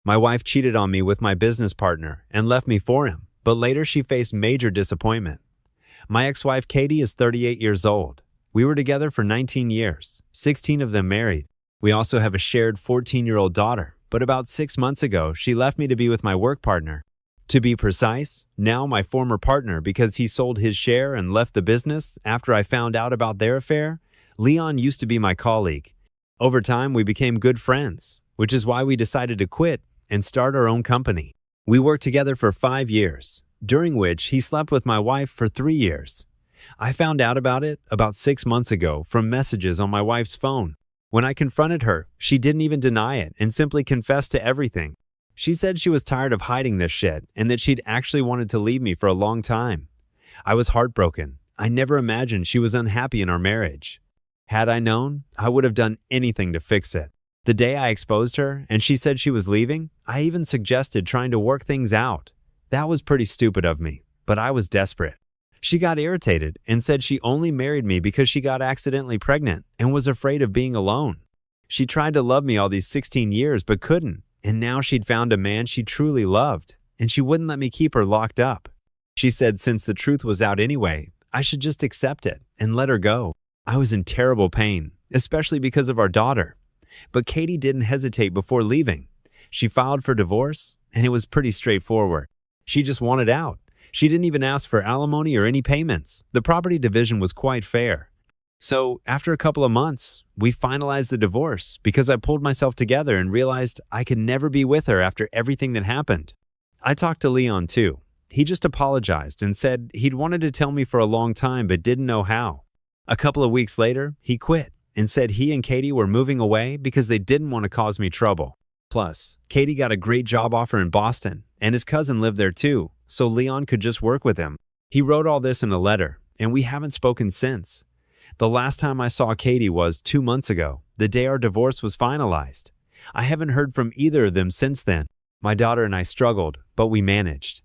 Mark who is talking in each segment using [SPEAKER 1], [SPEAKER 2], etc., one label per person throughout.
[SPEAKER 1] My wife cheated on me with my business partner and left me for him, but later she faced major disappointment. My ex-wife Katie is 38 years old. We were together for 19 years, 16 of them married. We also have a shared 14-year-old daughter, but about 6 months ago, she left me to be with my work partner. To be precise, now my former partner, because he sold his share and left the business after I found out about their affair. Leon used to be my colleague. Over time, we became good friends, which is why we decided to quit and start our own company. We worked together for 5 years, during which he slept with my wife for 3 years. I found out about it about 6 months ago from messages on my wife's phone. When I confronted her, she didn't even deny it and simply confessed to everything. She said she was tired of hiding this shit and that she'd actually wanted to leave me for a long time. I was heartbroken. I never imagined she was unhappy in our marriage. Had I known, I would have done anything to fix it. The day I exposed her and she said she was leaving, I even suggested trying to work things out. That was pretty stupid of me, but I was desperate. She got irritated and said she only married me because she got accidentally pregnant and was afraid of being alone. She tried to love me all these 16 years but couldn't, and now she'd found a man she truly loved, and she wouldn't let me keep her locked up. She said since the truth was out anyway, I should just accept it and let her go. I was in terrible pain, especially because of our daughter. But Katie didn't hesitate before leaving. She filed for divorce, and it was pretty straightforward. She just wanted out. She didn't even ask for alimony or any payments. The property division was quite fair. So, after a couple of months, we finalized the divorce because I pulled myself together and realized I could never be with her after everything that happened. I talked to Leon too. He just apologized and said he'd wanted to tell me for a long time but didn't know how. A couple of weeks later, he quit and said he and Katie were moving away because they didn't want to cause me trouble. Plus, Katie got a great job offer in Boston, and his cousin lived there too, so Leon could just work with him. He wrote all this in a letter, and we haven't spoken since. The last time I saw Katie was 2 months ago, the day our divorce was finalized. I haven't heard from either of them since then. My daughter and I struggled, but we managed.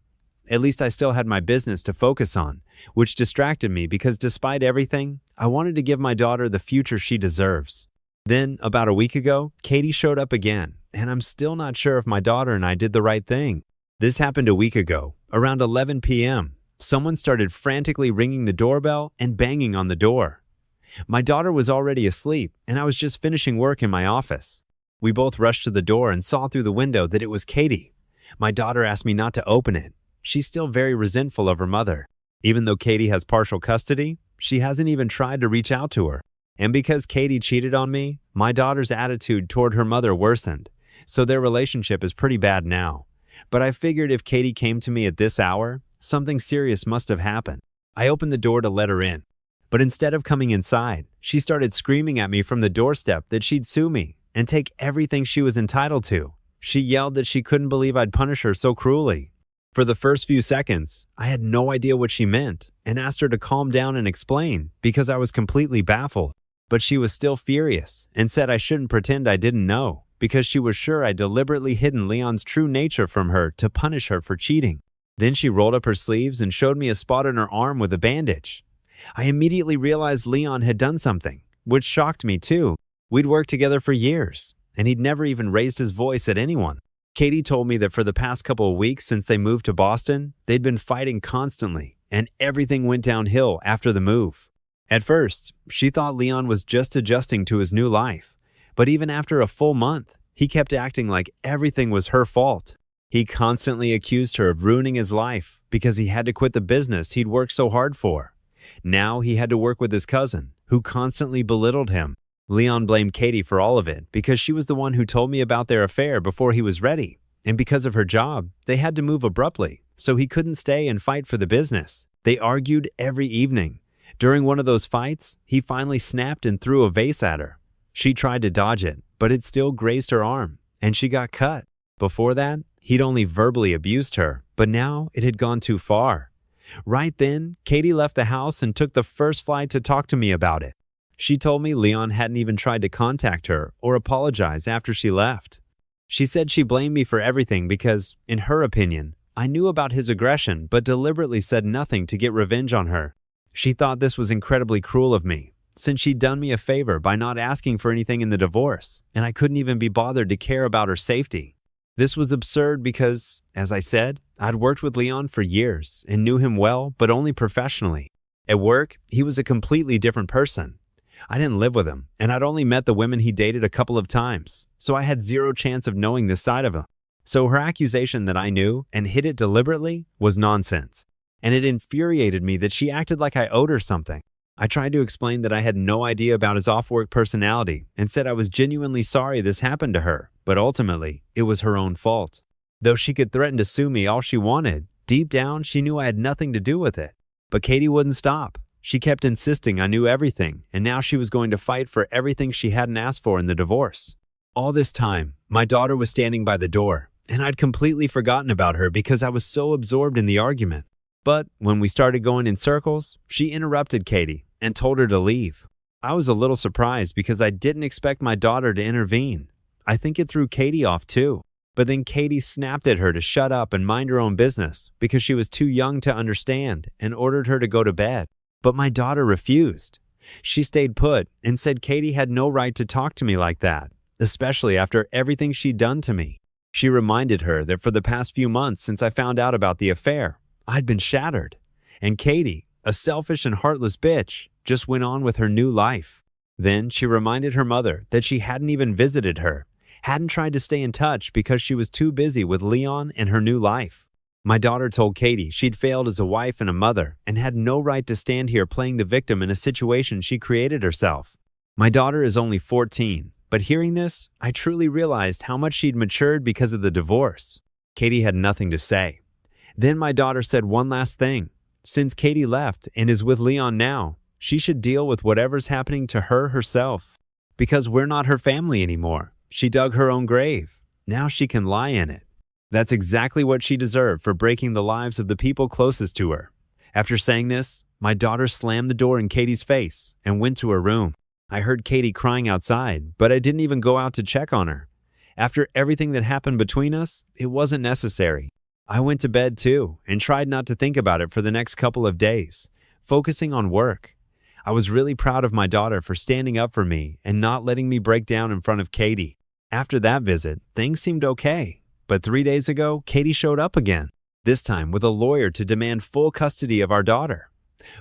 [SPEAKER 1] At least I still had my business to focus on, which distracted me because despite everything, I wanted to give my daughter the future she deserves. Then, about a week ago, Katie showed up again, and I'm still not sure if my daughter and I did the right thing. This happened a week ago, around 11 p.m. Someone started frantically ringing the doorbell and banging on the door. My daughter was already asleep, and I was just finishing work in my office. We both rushed to the door and saw through the window that it was Katie. My daughter asked me not to open it. She's still very resentful of her mother. Even though Katie has partial custody, she hasn't even tried to reach out to her. And because Katie cheated on me, my daughter's attitude toward her mother worsened, so their relationship is pretty bad now. But I figured if Katie came to me at this hour, something serious must have happened. I opened the door to let her in. But instead of coming inside, she started screaming at me from the doorstep that she'd sue me and take everything she was entitled to. She yelled that she couldn't believe I'd punish her so cruelly. For the first few seconds, I had no idea what she meant and asked her to calm down and explain because I was completely baffled. But she was still furious and said I shouldn't pretend I didn't know because she was sure I'd deliberately hidden Leon's true nature from her to punish her for cheating. Then she rolled up her sleeves and showed me a spot on her arm with a bandage. I immediately realized Leon had done something, which shocked me too. We'd worked together for years, and he'd never even raised his voice at anyone. Katie told me that for the past couple of weeks since they moved to Boston, they'd been fighting constantly, and everything went downhill after the move. At first, she thought Leon was just adjusting to his new life, but even after a full month, he kept acting like everything was her fault. He constantly accused her of ruining his life because he had to quit the business he'd worked so hard for. Now he had to work with his cousin, who constantly belittled him. Leon blamed Katie for all of it because she was the one who told me about their affair before he was ready, and because of her job, they had to move abruptly, so he couldn't stay and fight for the business. They argued every evening. During one of those fights, he finally snapped and threw a vase at her. She tried to dodge it, but it still grazed her arm, and she got cut. Before that, he'd only verbally abused her, but now it had gone too far. Right then, Katie left the house and took the first flight to talk to me about it. She told me Leon hadn't even tried to contact her or apologize after she left. She said she blamed me for everything because, in her opinion, I knew about his aggression but deliberately said nothing to get revenge on her. She thought this was incredibly cruel of me, since she'd done me a favor by not asking for anything in the divorce, and I couldn't even be bothered to care about her safety. This was absurd because, as I said, I'd worked with Leon for years and knew him well, but only professionally. At work, he was a completely different person. I didn't live with him, and I'd only met the women he dated a couple of times, so I had zero chance of knowing this side of him. So her accusation that I knew and hid it deliberately was nonsense, and it infuriated me that she acted like I owed her something. I tried to explain that I had no idea about his off-work personality and said I was genuinely sorry this happened to her, but ultimately, it was her own fault. Though she could threaten to sue me all she wanted, deep down she knew I had nothing to do with it. But Katie wouldn't stop. She kept insisting I knew everything, and now she was going to fight for everything she hadn't asked for in the divorce. All this time, my daughter was standing by the door, and I'd completely forgotten about her because I was so absorbed in the argument. But when we started going in circles, she interrupted Katie and told her to leave. I was a little surprised because I didn't expect my daughter to intervene. I think it threw Katie off too. But then Katie snapped at her to shut up and mind her own business because she was too young to understand and ordered her to go to bed. But my daughter refused. She stayed put and said Katie had no right to talk to me like that, especially after everything she'd done to me. She reminded her that for the past few months since I found out about the affair, I'd been shattered. And Katie, a selfish and heartless bitch, just went on with her new life. Then she reminded her mother that she hadn't even visited her, hadn't tried to stay in touch because she was too busy with Leon and her new life. My daughter told Katie she'd failed as a wife and a mother and had no right to stand here playing the victim in a situation she created herself. My daughter is only 14, but hearing this, I truly realized how much she'd matured because of the divorce. Katie had nothing to say. Then my daughter said one last thing. Since Katie left and is with Leon now, she should deal with whatever's happening to her herself. Because we're not her family anymore. She dug her own grave. Now she can lie in it. That's exactly what she deserved for breaking the lives of the people closest to her. After saying this, my daughter slammed the door in Katie's face and went to her room. I heard Katie crying outside, but I didn't even go out to check on her. After everything that happened between us, it wasn't necessary. I went to bed too and tried not to think about it for the next couple of days, focusing on work. I was really proud of my daughter for standing up for me and not letting me break down in front of Katie. After that visit, things seemed okay. But 3 days ago, Katie showed up again, this time with a lawyer to demand full custody of our daughter.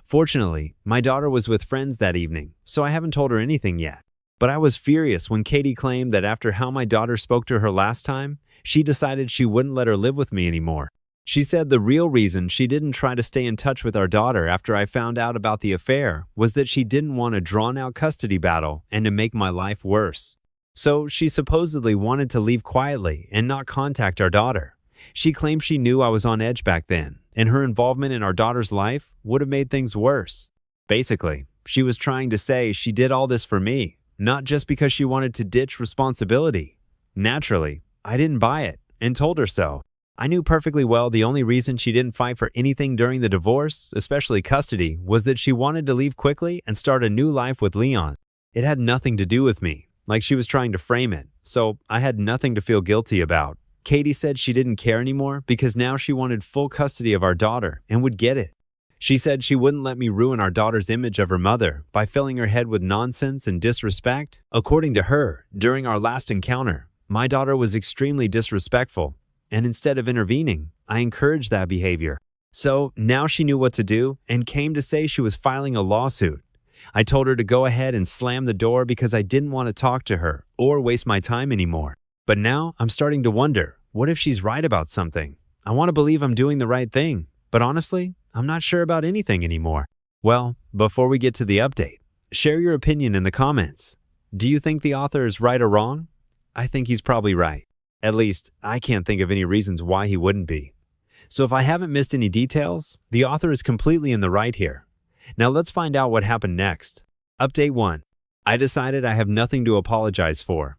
[SPEAKER 1] Fortunately, my daughter was with friends that evening, so I haven't told her anything yet. But I was furious when Katie claimed that after how my daughter spoke to her last time, she decided she wouldn't let her live with me anymore. She said the real reason she didn't try to stay in touch with our daughter after I found out about the affair was that she didn't want a drawn-out custody battle and to make my life worse. So she supposedly wanted to leave quietly and not contact our daughter. She claimed she knew I was on edge back then, and her involvement in our daughter's life would have made things worse. Basically, she was trying to say she did all this for me, not just because she wanted to ditch responsibility. Naturally, I didn't buy it and told her so. I knew perfectly well the only reason she didn't fight for anything during the divorce, especially custody, was that she wanted to leave quickly and start a new life with Leon. It had nothing to do with me. Like she was trying to frame it, so I had nothing to feel guilty about. Katie said she didn't care anymore because now she wanted full custody of our daughter and would get it. She said she wouldn't let me ruin our daughter's image of her mother by filling her head with nonsense and disrespect. According to her, during our last encounter, my daughter was extremely disrespectful, and instead of intervening, I encouraged that behavior. So now she knew what to do and came to say she was filing a lawsuit. I told her to go ahead and slam the door because I didn't want to talk to her or waste my time anymore. But now I'm starting to wonder, what if she's right about something? I want to believe I'm doing the right thing, but honestly, I'm not sure about anything anymore. Well, before we get to the update, share your opinion in the comments. Do you think the author is right or wrong? I think he's probably right. At least, I can't think of any reasons why he wouldn't be. So if I haven't missed any details, the author is completely in the right here. Now let's find out what happened next. Update 1. I decided I have nothing to apologize for.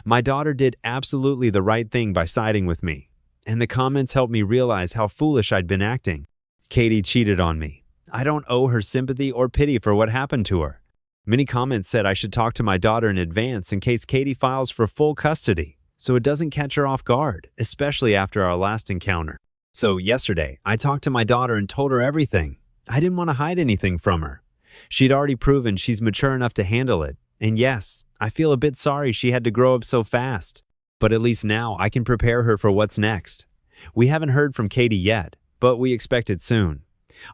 [SPEAKER 1] My daughter did absolutely the right thing by siding with me, and the comments helped me realize how foolish I'd been acting. Katie cheated on me. I don't owe her sympathy or pity for what happened to her. Many comments said I should talk to my daughter in advance in case Katie files for full custody, so it doesn't catch her off guard, especially after our last encounter. So yesterday, I talked to my daughter and told her everything. I didn't want to hide anything from her. She'd already proven she's mature enough to handle it. And yes, I feel a bit sorry she had to grow up so fast. But at least now I can prepare her for what's next. We haven't heard from Katie yet, but we expect it soon.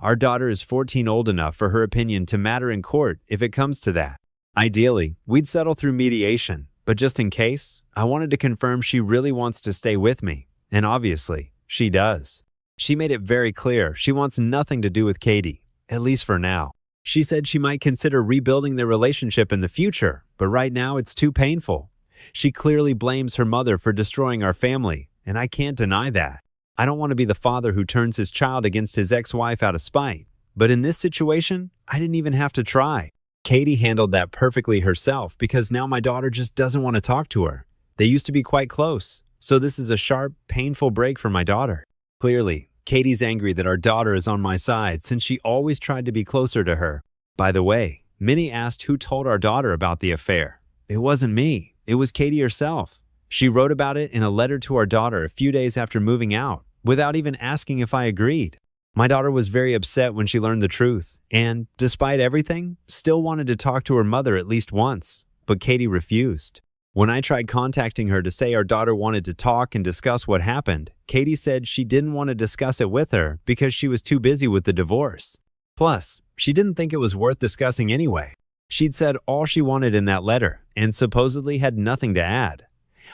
[SPEAKER 1] Our daughter is 14, old enough for her opinion to matter in court if it comes to that. Ideally, we'd settle through mediation, but just in case, I wanted to confirm she really wants to stay with me, and obviously, she does. She made it very clear she wants nothing to do with Katie, at least for now. She said she might consider rebuilding their relationship in the future, but right now it's too painful. She clearly blames her mother for destroying our family, and I can't deny that. I don't want to be the father who turns his child against his ex-wife out of spite, but in this situation, I didn't even have to try. Katie handled that perfectly herself because now my daughter just doesn't want to talk to her. They used to be quite close, so this is a sharp, painful break for my daughter. Clearly, Katie's angry that our daughter is on my side since she always tried to be closer to her. By the way, Minnie asked who told our daughter about the affair. It wasn't me. It was Katie herself. She wrote about it in a letter to our daughter a few days after moving out, without even asking if I agreed. My daughter was very upset when she learned the truth, and, despite everything, still wanted to talk to her mother at least once, but Katie refused. When I tried contacting her to say our daughter wanted to talk and discuss what happened, Katie said she didn't want to discuss it with her because she was too busy with the divorce. Plus, she didn't think it was worth discussing anyway. She'd said all she wanted in that letter and supposedly had nothing to add.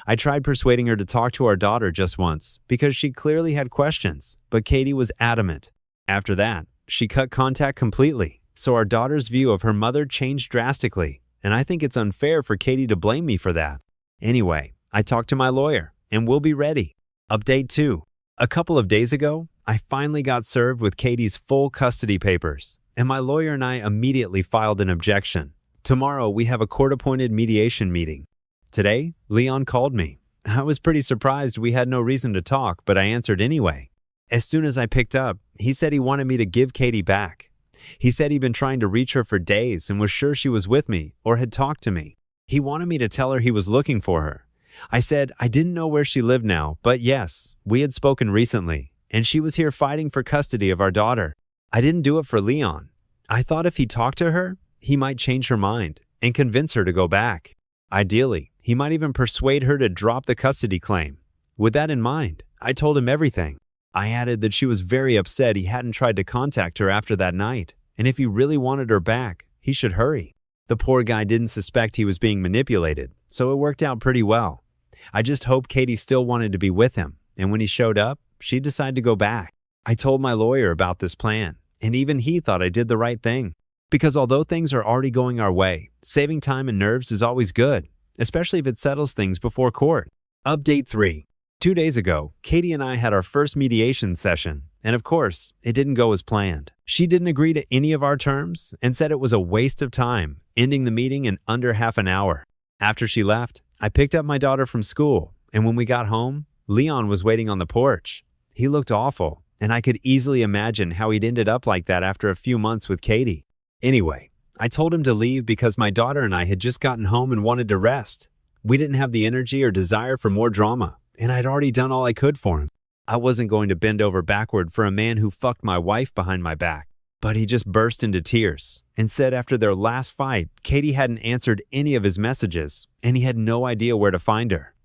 [SPEAKER 1] I tried persuading her to talk to our daughter just once because she clearly had questions, but Katie was adamant. After that, she cut contact completely, so our daughter's view of her mother changed drastically, and I think it's unfair for Katie to blame me for that. Anyway, I talked to my lawyer, and we'll be ready. Update 2. A couple of days ago, I finally got served with Katie's full custody papers, and my lawyer and I immediately filed an objection. Tomorrow, we have a court-appointed mediation meeting. Today, Leon called me. I was pretty surprised we had no reason to talk, but I answered anyway. As soon as I picked up, he said he wanted me to give Katie back. He said he'd been trying to reach her for days and was sure she was with me or had talked to me. He wanted me to tell her he was looking for her. I said I didn't know where she lived now, but yes, we had spoken recently, and she was here fighting for custody of our daughter. I didn't do it for Leon. I thought if he talked to her, he might change her mind and convince her to go back. Ideally, he might even persuade her to drop the custody claim. With that in mind, I told him everything. I added that she was very upset he hadn't tried to contact her after that night, and if he really wanted her back, he should hurry. The poor guy didn't suspect he was being manipulated, so it worked out pretty well. I just hoped Katie still wanted to be with him, and when he showed up, she'd decide to go back. I told my lawyer about this plan, and even he thought I did the right thing. Because although things are already going our way, saving time and nerves is always good, especially if it settles things before court. Update 3. 2 days ago, Katie and I had our first mediation session, and of course, it didn't go as planned. She didn't agree to any of our terms and said it was a waste of time, ending the meeting in under half an hour. After she left, I picked up my daughter from school, and when we got home, Leon was waiting on the porch. He looked awful, and I could easily imagine how he'd ended up like that after a few months with Katie. Anyway, I told him to leave because my daughter and I had just gotten home and wanted to rest. We didn't have the energy or desire for more drama, and I'd already done all I could for him. I wasn't going to bend over backward for a man who fucked my wife behind my back. But he just burst into tears and said after their last fight, Katie hadn't answered any of his messages, and he had no idea where to find her.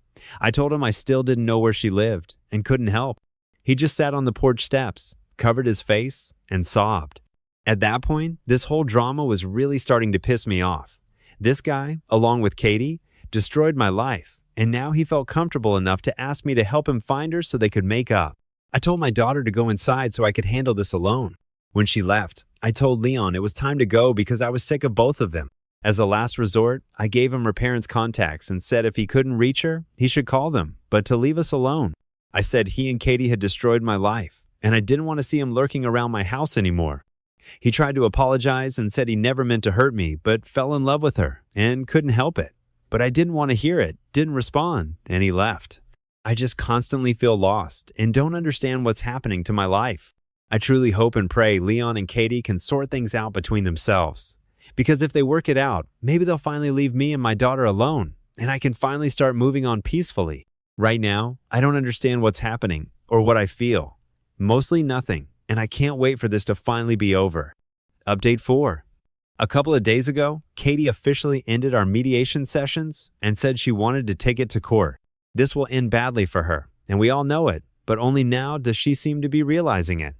[SPEAKER 1] I told him I still didn't know where she lived and couldn't help. He just sat on the porch steps, covered his face, and sobbed. At that point, this whole drama was really starting to piss me off. This guy, along with Katie, destroyed my life, and now he felt comfortable enough to ask me to help him find her so they could make up. I told my daughter to go inside so I could handle this alone. When she left, I told Leon it was time to go because I was sick of both of them. As a last resort, I gave him her parents' contacts and said if he couldn't reach her, he should call them, but to leave us alone. I said he and Katie had destroyed my life, and I didn't want to see him lurking around my house anymore. He tried to apologize and said he never meant to hurt me, but fell in love with her and couldn't help it. But I didn't want to hear it, didn't respond, and he left. I just constantly feel lost and don't understand what's happening to my life. I truly hope and pray Leon and Katie can sort things out between themselves. Because if they work it out, maybe they'll finally leave me and my daughter alone, and I can finally start moving on peacefully. Right now, I don't understand what's happening or what I feel. Mostly nothing, and I can't wait for this to finally be over. Update 4. A couple of days ago, Katie officially ended our mediation sessions and said she wanted to take it to court. This will end badly for her, and we all know it, but only now does she seem to be realizing it.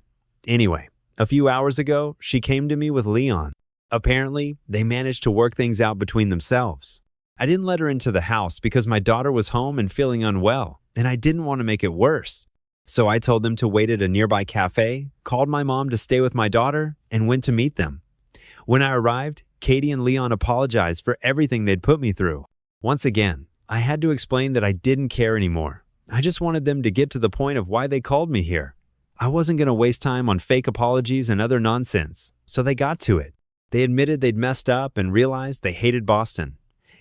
[SPEAKER 1] Anyway, a few hours ago, she came to me with Leon. Apparently, they managed to work things out between themselves. I didn't let her into the house because my daughter was home and feeling unwell, and I didn't want to make it worse. So I told them to wait at a nearby cafe, called my mom to stay with my daughter, and went to meet them. When I arrived, Katie and Leon apologized for everything they'd put me through. Once again, I had to explain that I didn't care anymore. I just wanted them to get to the point of why they called me here. I wasn't going to waste time on fake apologies and other nonsense, so they got to it. They admitted they'd messed up and realized they hated Boston.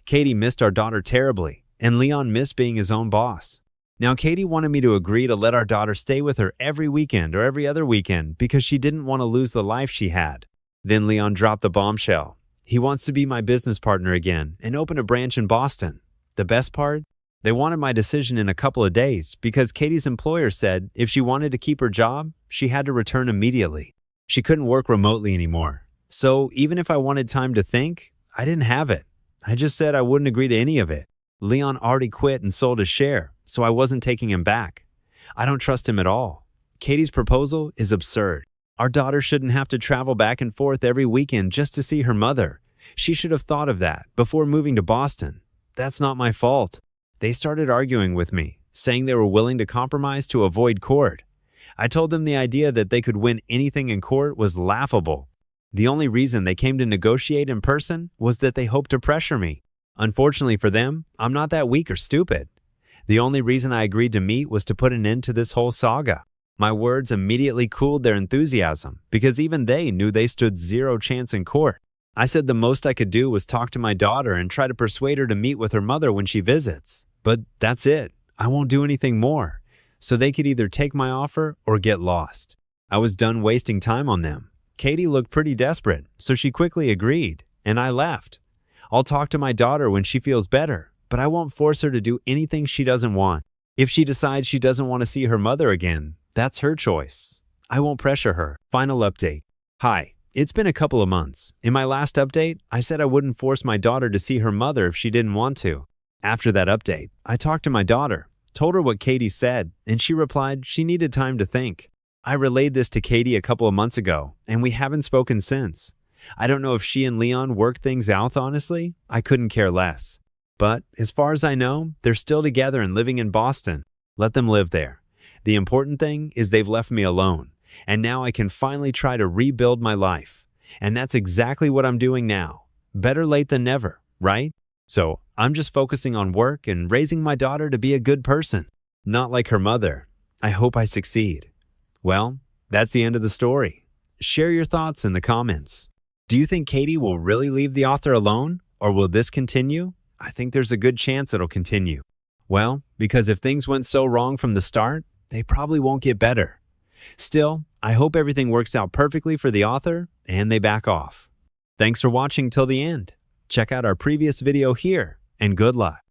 [SPEAKER 1] Katie missed our daughter terribly, and Leon missed being his own boss. Now, Katie wanted me to agree to let our daughter stay with her every weekend or every other weekend because she didn't want to lose the life she had. Then Leon dropped the bombshell. He wants to be my business partner again and open a branch in Boston. The best part? They wanted my decision in a couple of days because Katie's employer said if she wanted to keep her job, she had to return immediately. She couldn't work remotely anymore. So even if I wanted time to think, I didn't have it. I just said I wouldn't agree to any of it. Leon already quit and sold his share, so I wasn't taking him back. I don't trust him at all. Katie's proposal is absurd. Our daughter shouldn't have to travel back and forth every weekend just to see her mother. She should have thought of that before moving to Boston. That's not my fault. They started arguing with me, saying they were willing to compromise to avoid court. I told them the idea that they could win anything in court was laughable. The only reason they came to negotiate in person was that they hoped to pressure me. Unfortunately for them, I'm not that weak or stupid. The only reason I agreed to meet was to put an end to this whole saga. My words immediately cooled their enthusiasm because even they knew they stood zero chance in court. I said the most I could do was talk to my daughter and try to persuade her to meet with her mother when she visits. But that's it. I won't do anything more. So they could either take my offer or get lost. I was done wasting time on them. Katie looked pretty desperate, so she quickly agreed, and I left. I'll talk to my daughter when she feels better, but I won't force her to do anything she doesn't want. If she decides she doesn't want to see her mother again, that's her choice. I won't pressure her. Final update. Hi, it's been a couple of months. In my last update, I said I wouldn't force my daughter to see her mother if she didn't want to. After that update, I talked to my daughter, told her what Katie said, and she replied she needed time to think. I relayed this to Katie a couple of months ago, and we haven't spoken since. I don't know if she and Leon worked things out, honestly. I couldn't care less. But as far as I know, they're still together and living in Boston. Let them live there. The important thing is they've left me alone, and now I can finally try to rebuild my life. And that's exactly what I'm doing now. Better late than never, right? So I'm just focusing on work and raising my daughter to be a good person, not like her mother. I hope I succeed. Well, that's the end of the story. Share your thoughts in the comments. Do you think Katie will really leave the author alone, or will this continue? I think there's a good chance it'll continue. Well, because if things went so wrong from the start, they probably won't get better. Still, I hope everything works out perfectly for the author and they back off. Thanks for watching till the end. Check out our previous video here, and good luck.